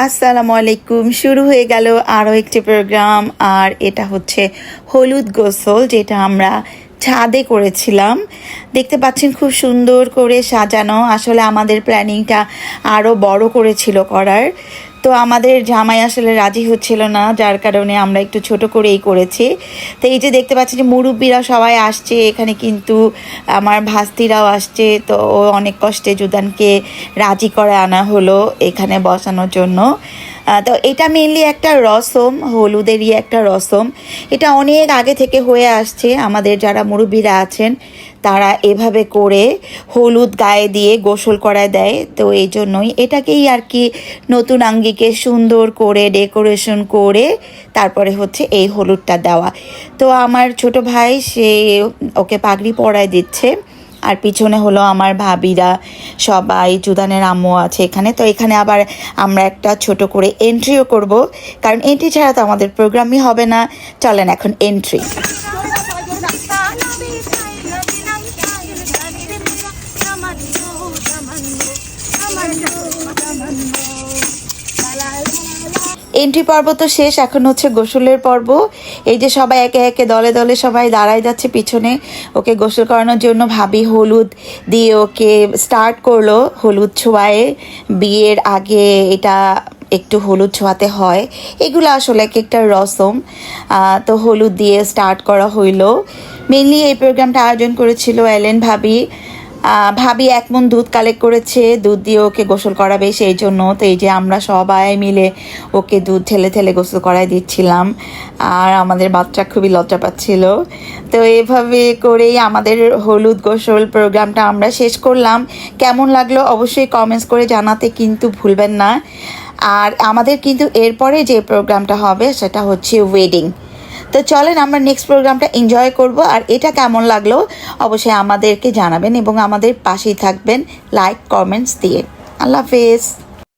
আসসালামু আলাইকুম। শুরু হয়ে গেল আরও একটি প্রোগ্রাম, আর এটা হচ্ছে হলুদ গোসল, যেটা আমরা ছাদে করেছিলাম। দেখতে পাচ্ছেন খুব সুন্দর করে সাজানো। আসলে আমাদের প্ল্যানিংটা আরও বড় করেছিল করার, তো আমাদের জামাই আসলে রাজি হচ্ছিল না, যার কারণে আমরা একটু ছোট করেই করেছি। তো এই যে দেখতে পাচ্ছি যে মুরব্বীরা সবাই আসছে এখানে, কিন্তু আমার ভাস্তিরাও আসছে। তো অনেক কষ্টে জুদানকে রাজি করে আনা হলো এখানে বসানোর জন্য। তো এটা মেনলি একটা রসম, হলুদেরই একটা রসম। এটা অনেক আগে থেকে হয়ে আসছে। আমাদের যারা মুরব্বীরা আছেন তারা এভাবে করে হলুদ গায়ে দিয়ে গোসল করায় দেয়। তো এই জন্যই এটাকেই আর কি নতুন আঙ্গিকে সুন্দর করে ডেকোরেশন করে তারপরে হচ্ছে এই হলুদটা দেওয়া। তো আমার ছোট ভাই সে ওকে পাগড়ি পরায় দিচ্ছে, আর পিছনে হলো আমার ভাবিরা সবাই, জুদানের আম্মু আছে এখানে। তো এখানে আবার আমরা একটা ছোট করে এন্ট্রিও করব, কারণ এন্ট্রি ছাড়া তো আমাদের প্রোগ্রামই হবে না। চলেন এখন এন্ট্রি। এন্ট্রি পর্ব তো শেষ, এখন হচ্ছে গোসলের পর্ব। এই যে সবাই একে একে দলে দলে সবাই দাঁড়ায় যাচ্ছে পিছনে ওকে গোসল করানোর জন্য। ভাবি হলুদ দিয়ে ওকে স্টার্ট করলো হলুদ ছোঁয়ায়। বিয়ের আগে এটা একটু হলুদ ছোঁয়াতে হয়, এগুলো আসলে এক একটা রসম। তো হলুদ দিয়ে স্টার্ট করা হইলো। মেনলি এই প্রোগ্রামটা আয়োজন করেছিল এলেন ভাবি। ভাবি 1 মণ দুধ কালেক্ট করেছে, দুধ দিয়ে ওকে গোসল করাবে সেই জন্য। তো এই যে আমরা সবাই মিলে ওকে দুধ ঠেলে ঠেলে গোসল করাই দিচ্ছিলাম, আর আমাদের বাচ্চা খুবই লজ্জা পাচ্ছিল। তো এভাবে করেই আমাদের হলুদ গোসল প্রোগ্রামটা আমরা শেষ করলাম। কেমন লাগলো অবশ্যই কমেন্টস করে জানাতে কিন্তু ভুলবেন না। আর আমাদের কিন্তু এরপরে যে প্রোগ্রামটা হবে সেটা হচ্ছে ওয়েডিং। তো চলেন আমরা নেক্সট প্রোগ্রামটা এনজয় করব। আর এটা কেমন লাগলো অবশ্যই আমাদেরকে জানাবেন এবং আমাদের পাশেই থাকবেন লাইক কমেন্টস দিয়ে। আল্লাহ হাফেজ।